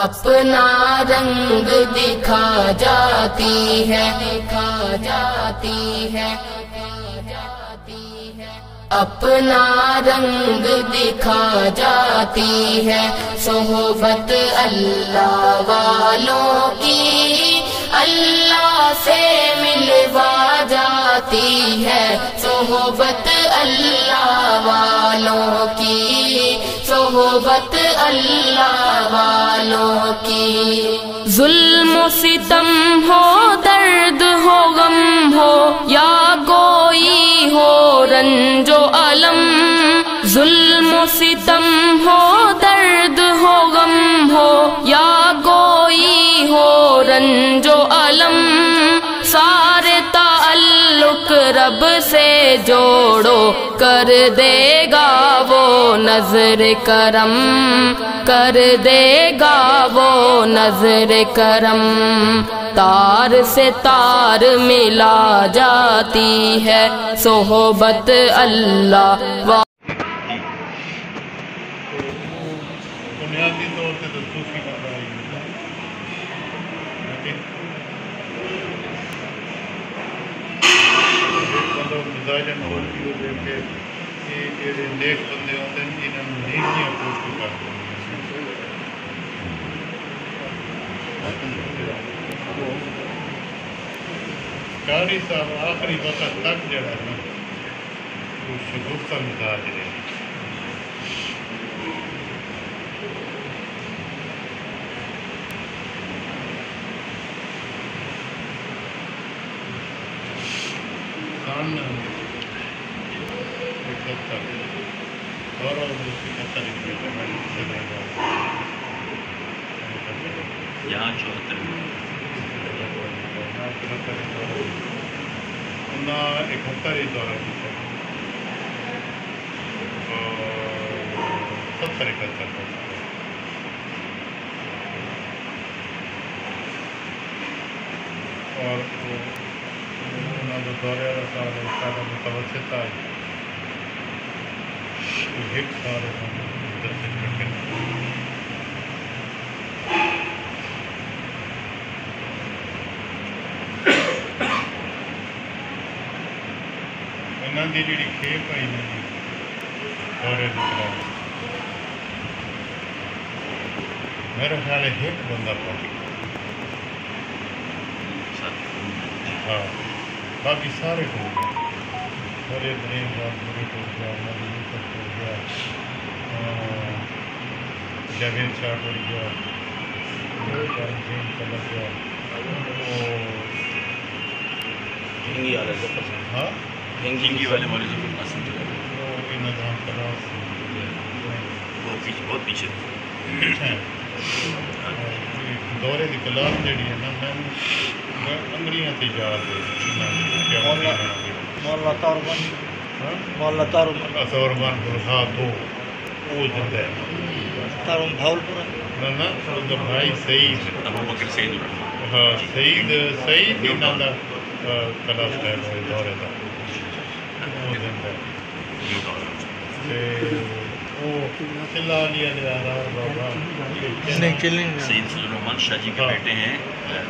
اپنا رنگ دکھا جاتی ہے، اپنا رنگ دکھا جاتی ہے، صحبت اللہ والوں کی اللہ سے ملوا جاتی ہے، صحبت اللہ والوں کی، صحبت اللہ والوں کی۔ ظلم و ستم ہو، درد ہو، غم ہو، یا کوئی ہو رنج و الم، ظلم و ستم ہو، درد ہو، غم ہو، یا کوئی ہو رنج و الم، سارے تعلق رب سے جوڑو، کر دے گا وہ نظر کرم، کر دے گا وہ نظر کرم، تار سے تار ملا جاتی ہے، صحبت اللہ بنیادی طور سے تو صوفی کا رہا ہے، لیکن مطلب مزاجن اور بھی ہو جائے کہ یہ جڑے نیک بندے ہوتے ہیں انہوں نے نیکیاں پوچھ کرتے ہیں۔ قاری صاحب آخری وقت تک جڑا ہے نا وہ شگفتہ مزاج رہے، یہاں 74 انہیں 71 ہی دورہ کیا اور 70 71 اور انہوں نے دورے والا سال سارا متوسط آج ایک سال انہوں کی جڑی کھیپ آئی نا جی دورے کی طرح میرا خیال ہے ایک بندہ پہنچ گیا، ہاں باقی سارے ہو گئے، سارے برین بات بڑے ہو گیا، ہماری یوسف ہو گیا، جاوید شاہ ہو گیا، چلا گیا، جنگی والے ظفر صاحب، ہاں جنگی والے مولوی ظفر قاسم جو ہے وہ نظام کلاس وہ بہت پیچھے دورے کی کلاس جڑی ہے نا میں انگریاں سے یاد ہے مولا تاربان، مولا تاربان، اثوربان ہاں دو وہ زندہ ہے تارم بھاولپور نہ اس کا بھائی سعید، ابو بکر سعید الرحمن، ہاں سعید ہی نام کا کلاس ٹائم ہوئے دورے کا وہ زندہ ہے وہ قلعہ علی آرار بابا سید فضل الرحمان شاہ جی کے بیٹے ہیں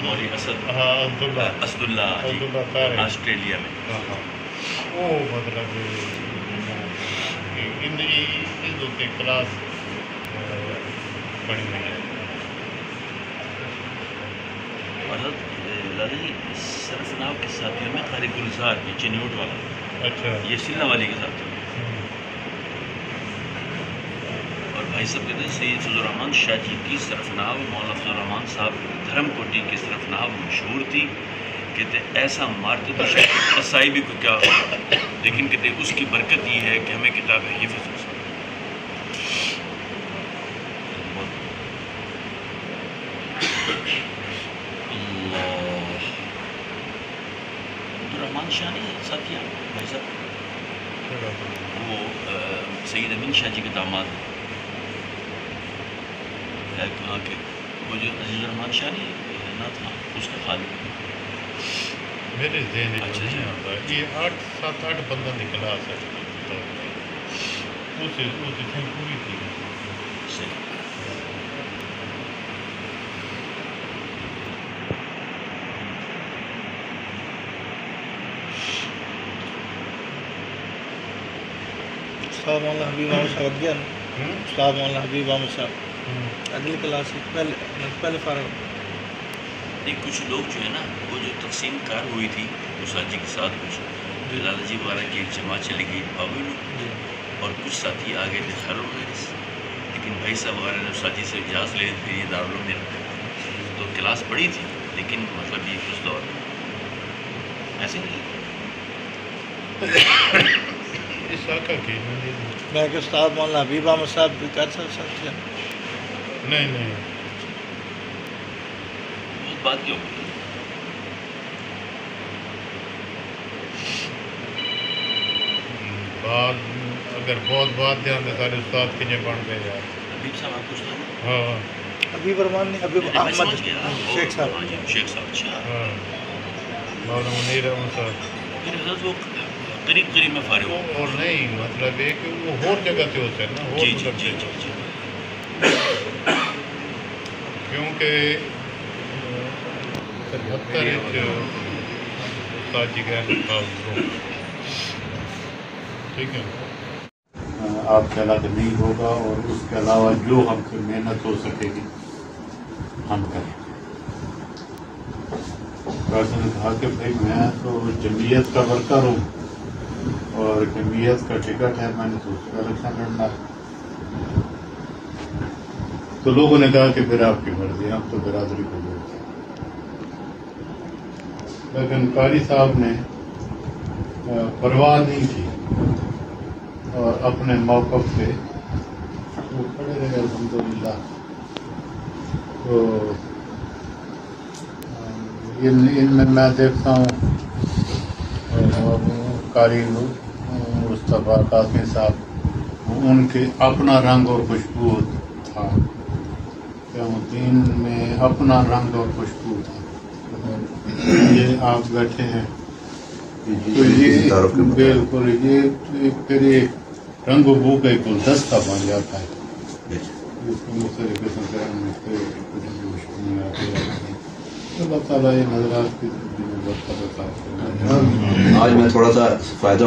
مولوی اسد اسد اللہ جی آسٹریلیا میں، وہ مطلب ان کلاس بنی ہوئی ہے۔ اور دادا جی صرف ناو کے ساتھیوں میں قاری گلزار بھی چنیوٹ والا، اچھا یہ سلہ والی کے ساتھ، اور بھائی صاحب کہتے ہیں سید فضل الرحمان شاہ جی کی سرفناو مولانا فضل الرحمان صاحب دھرم کوٹی کی سرفناو مشہور تھی، کہتے ہیں ایسا مارتے تو شاید عصائی بھی کو کیا ہو، لیکن کہتے ہیں اس کی برکت یہ ہے کہ ہمیں کتاب ہے حفظ ہو سکتا عبدالرحمان شاہ نہیں ساتھیہ بھائی صاحب، وہ سید امین شاہ جی کے داماد ہے کہاں کے، وہ جو عزیز الرحمان شاہ نہیں نہ تھا اس کا خالق، میرے ذہن میں نہیں آتا یہ 7-8 بندہ نکلا سکتا اس پوری تھی उस्ताद मौलाना हबीब अहमद साहब गया ना, उस्ताद मौलाना हबीब अहमद साहब अगली क्लास से पहले फारग। एक कुछ लोग जो है ना, वो जो तकसीम कार हुई थी उषा जी के साथ, कुछ लाला जी वगैरह की एक जमात चली गई बाबू में, और कुछ साथी आ गए थे खैर वगैरह से, लेकिन भाई साहब वगैरह ने उषा जी से इजाज़त ले थे, ये दारुल में रखते थे, तो क्लास पढ़ी थी, लेकिन मतलब ये उस दौर में ऐसे नहीं। इस आका की मैं कि उस्ताद मौलाना हबीब अहमद साहब भी कर सकते हैं। नहीं उस बात क्यों बोली? बात अगर बहुत बात ध्यान से सारे उस्ताद के लिए बन गए यार। हबीब साहब आप कुछ था? हाँ हबीब रहमान नहीं, हबीब मैं अहमद समझ गया। शेख साहब। हाँ जी, शेख साहब। अच्छा, हाँ मौलाना मुनीर अहमद साहब। फिर हजरत वो करीब में फारिग हो। और नहीं मतलब है कि वो और जगह से होते हैं ना, और जी जी मतलब जी से। जी जी। क्योंकि 77 उस्ताद जी का ठीक है, आपके अलावा नहीं होगा, और उसके अलावा जो हमसे मेहनत हो सकेगी हम करें। ने कहा कि भाई मैं तो जमीयत का वर्कर हूँ और जमीयत का टिकट है, मैंने तो उसका इलेक्शन लड़ना है। तो लोगों ने कहा कि फिर आपकी मर्जी, आप तो बिरादरी को बोलते हैं। लेकिन कारी साहब ने परवाह नहीं की और अपने मौक़िफ़ से वो खड़े रहे अल्हम्दुलिल्लाह। तो इनमें मैं देखता हूँ कारी मुस्तफ़ा कासिम साहब, उनके अपना रंग और खुशबू था, दीन में अपना रंग और खुशबू था। ये आप बैठे हैं तो ये बिल्कुल ये फिर एक रंग बू का एक गुलदस्ता बन जाता है। अल्लाह ताला ये नजरात की आज मैं थोड़ा सा फायदा।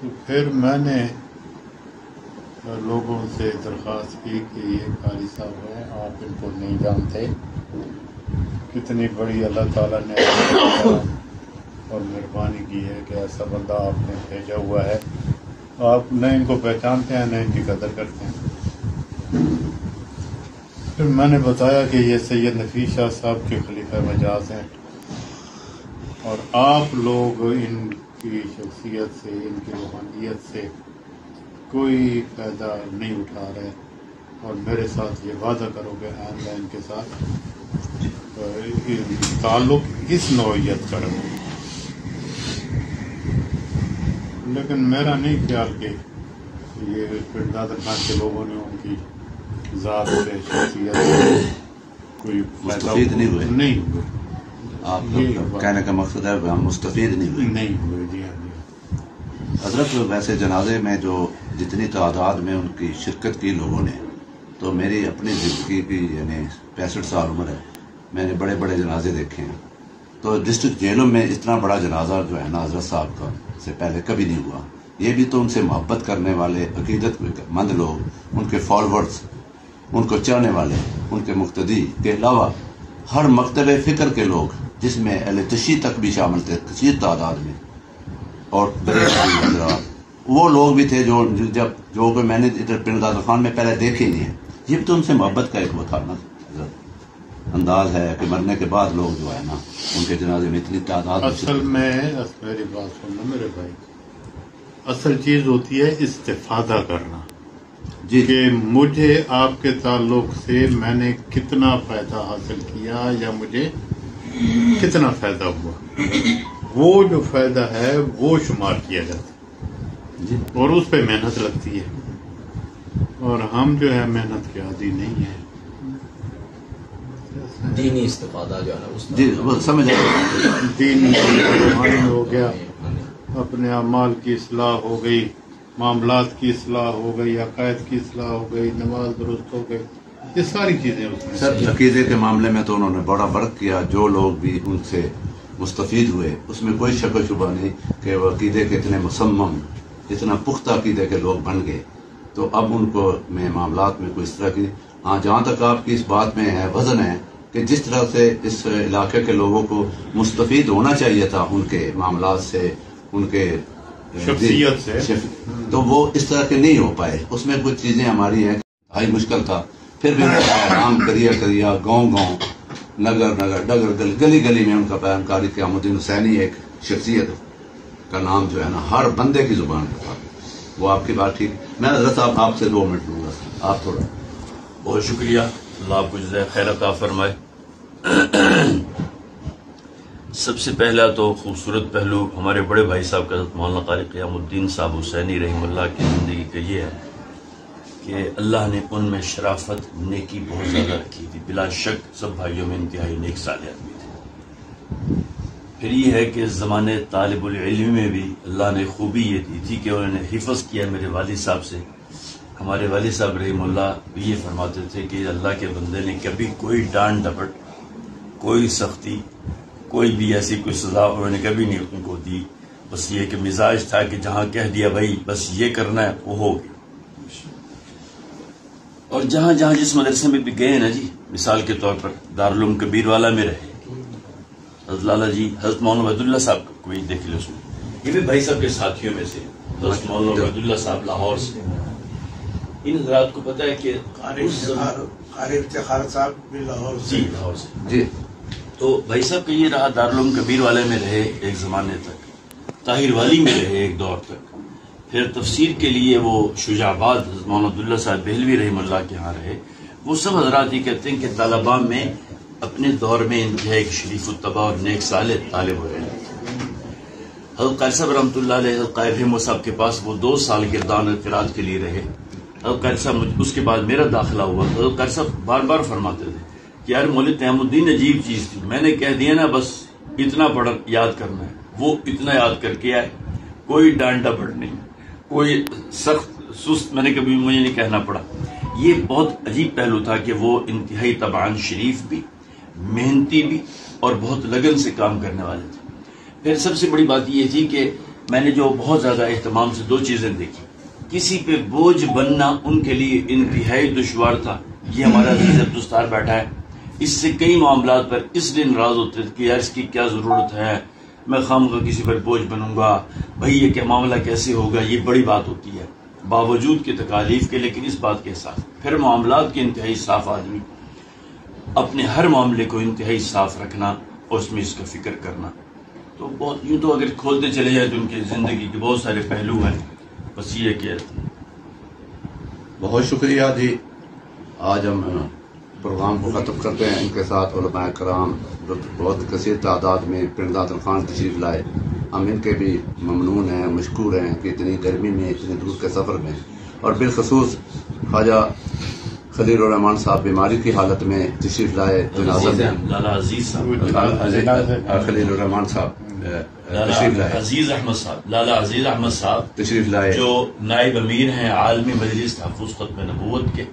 तो फिर मैंने लोगों से दरख्वास्त की कि ये कारी साहब हैं, आप इनको नहीं जानते, कितनी बड़ी अल्लाह ताला ने और मेहरबानी की है कि ऐसा बंदा आपने भेजा हुआ है, आप न इनको पहचानते हैं न इनकी कदर करते हैं। फिर मैंने बताया कि ये सैयद नफीस शाह साहब के खलीफा मजाज हैं और आप लोग इनकी शख्सियत से, इनकी रूहानियत से कोई फ़ायदा नहीं उठा रहे और मेरे साथ ये वादा करोगे आइंदा इनके साथ ताल्लुक इस नौइयत का रहो। लेकिन मेरा नहीं ख्याल कि ये फिरदाद खान के लोगों ने उनकी ज़ात से, शख्सियत से कोई मुस्तफीद नहीं हुए। नहीं हुए। आप कहने का मकसद है हम मुस्तफीद नहीं हुए। नहीं हुए, जी हाँ। हजरत वैसे जनाजे में जो जितनी तादाद में उनकी शिरकत की लोगों ने, तो मेरी अपनी ज़िंदगी की यानी 65 साल उम्र है, मैंने बड़े बड़े जनाजे देखे हैं। तो डिस्ट्रिक्ट जेलों में इतना बड़ा जनाजा जो है ना हजरत साहब का से पहले कभी नहीं हुआ। ये भी तो उनसे मोहब्बत करने वाले अकीदतमंद लोग, उनके फॉलोअर्स, उनको चाहने वाले, उनके मुक्तदी के अलावा हर मकतब फ़िक्र के लोग, जिसमें अहले तशी तक भी शामिल थे कसीर तादाद में, और वो लोग भी थे जो कोई मैंने इधर पिंडदाद खान में पहले देखे ही नहीं है। ये भी तो उनसे मोहब्बत का एक वो था ना अंदाज है कि मरने के बाद लोग जो है ना उनके जनाजे में इतनी तादाद। असल में मेरी बात सुनना मेरे भाई, असल चीज होती है इस्तिफादा करना जी कि मुझे आपके ताल्लुक से मैंने कितना फायदा हासिल किया या मुझे कितना फायदा हुआ, वो जो फायदा है वो शुमार किया जाता जी। है और उस पे मेहनत लगती है। और हम जो है मेहनत के आदी नहीं है। दीनी इस्तिफादा जो है ना उस जी वो समझ आया। दीन रूहानी हो गया, अपने अमाल की इस्लाह हो गई, मामलात की इस्लाह हो गई, अकायद की इस्लाह हो गई, नमाज दुरुस्त हो गई, ये सारी चीजें उसमें। सर अकीदे के मामले में तो उन्होंने बड़ा वर्क किया। जो लोग भी उनसे मुस्तफ़ीद हुए, उसमें कोई शक व शुबा नहीं कि वो अक़ीदे के इतने मुसम्मम, इतना पुख्ता अक़ीदे के लोग बन गए। तो अब उनको में मामलात में कोई इस तरह की, हाँ जहाँ तक आपकी इस बात में है वज़न है कि जिस तरह से इस इलाके के लोगों को मुस्तफ़ीद होना चाहिए था उनके मामलात से, उनके शख्सियत से, तो वो इस तरह के नहीं हो पाए। उसमें कुछ चीज़ें हमारी हैं, भाई मुश्किल था, फिर भी आराम करिया गाँव नगर डगर गली गली में उनका पैरकारी क़यामुद्दीन हुसैनी एक शख्सियत का नाम जो है ना हर बंदे की जुबान पर था। वो आपकी बात ठीक। मैं हज़रत साहब आपसे 2 मिनट लूँगा, आप थोड़ा। बहुत शुक्रिया, अल्लाह आपको जज़ाए खैर अता फरमाए। सबसे पहला तो खूबसूरत पहलू हमारे बड़े भाई साहब का मौलाना कारी क़यामुद्दीन साहब हुसैनी रहमतुल्लाह की ज़िंदगी का ये है कि अल्लाह ने उनमें शराफत नेकी बहुत ज़्यादा रखी थी। बिला शक सब भाइयों में इंतहाई नेक साले आदमी थे। फिर ये है कि ज़माने तालिबुल इल्म में भी अल्लाह ने खूबी ये दी थी कि उन्होंने हिफ़्ज़ किया मेरे वालिद साहब से। हमारे वालिद साहब रहमतुल्लाह ये फरमाते थे कि अल्लाह के बंदे ने कभी कोई डांट डपट, कोई सख्ती, कोई भी ऐसी कोई सज़ा उन्होंने कभी नहीं उनको दी। बस ये कि मिजाज था कि जहाँ कह दिया भाई बस ये करना है वो हो गया। और जहाँ जहाँ जिस मदरसे में भी गए ना जी, मिसाल के तौर पर दारुल उलूम कबीर वाला में रहे, हज़रत लाला जी हज़रत मौलाना अब्दुल्ला साहब कोई देख लो उसमें, ये भी भाई साहब के साथियों में से हज़रत मौलाना अब्दुल्ला साहब लाहौर से। इन हज़रात को पता है कि लाहौर से जी। तो भाई साहब का ये रहा दारुल उलूम कबीर वाले में रहे एक ज़माने तक, ताहिर वाली में रहे एक दौर तक, फिर तफसीर के लिए वो शुजाबाद मौलाना अब्दुल्ला साहब बेहलवी रहमतुल्लाह के यहाँ रहे। वो सब हज़रात ये कहते हैं कि तालिबा में अपने दौर में इंतहा एक शरीफ उत्तबा और नेक साले तालिब हुए। हज़रत कारी साहब रहमतुल्लाह अलैह, हज़रत कारी रहमत साहब के पास वो 2 साल गिरदान क़िरात के लिए रहे। हज़रत कारी साहब उसके बाद मेरा दाखिला हुआ। हज़रत कारी साहब बार बार फरमाते थे कि यार मौलवी क़यामुद्दीन अजीब चीज़ थी, मैंने कह दिया ना बस इतना पढ़ याद करना है, वो इतना याद करके आए, कोई डांट डपट नहीं, कोई सख्त सुस्त मैंने कभी मुझे नहीं कहना पड़ा। ये बहुत अजीब पहलू था कि वो इंतहाई तबान शरीफ भी, मेहनती भी और बहुत लगन से काम करने वाले थे। फिर सबसे बड़ी बात ये थी कि मैंने जो बहुत ज़्यादा एहतमाम से 2 चीज़ें देखी। किसी पे बोझ बनना उनके लिए इंतहाई दुश्वार था। ये हमारा अजीज अब्दुस्तार बैठा है, इससे कई मामलात पर इसलिए नाराज होते थे कि यार इसकी क्या ज़रूरत है, मैं खामखा किसी पर बोझ बनूंगा, भाई ये क्या मामला कैसे होगा, ये बड़ी बात होती है बावजूद के तकालीफ के। लेकिन इस बात के साथ फिर मामलात के इंतहाई साफ आदमी, अपने हर मामले को इंतहाई साफ रखना और उसमें इसका फिक्र करना। तो बहुत यूँ तो अगर खोलते चले जाए तो उनकी ज़िंदगी के बहुत सारे पहलू हैं। बस ये कि बहुत शुक्रिया जी। आज हम प्रोग्राम को ख़त्म करते हैं। इनके साथ उलमाए कराम बहुत कसीर तादाद में पिंडातल खान तशरीफ़ लाए। हम इनके भी ममनून हैं, मशकूर हैं कि इतनी गर्मी में, इतने दूर के सफ़र में, और बिलखसूस ख्वाजा खलील रहमान साहब बीमारी की हालत में तशरीफ़ लाए। लाला अजीज साहब, खलील रहमान साहब अजीज अहमद साहब, लाला अजीज अहमद साहब तशरीफ़ लाए, जो नायब अमीर हैं आलमी मजलिस तहफ़्फ़ुज़ ख़त्म नबूवत के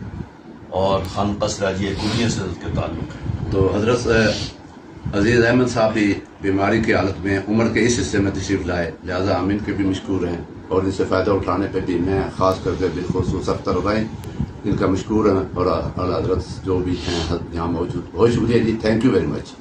और खानक़ाह राजिया कुलिया से के ताल्लुक़ है। तो हज़रत अजीज़ अहमद साहब भी बीमारी की हालत में उम्र के इस हिस्से में तशरीफ़ लाए, लिहाजा हम इनके भी मशकूर हैं। और इनसे फ़ायदा उठाने पर भी मैं ख़ास करके बिलखुसूस अख्तर भाई इनका मशकूर हैं, और हज़रत जो भी हैं यहाँ मौजूद। बहुत शुक्रिया जी, थैंक यू वेरी मच।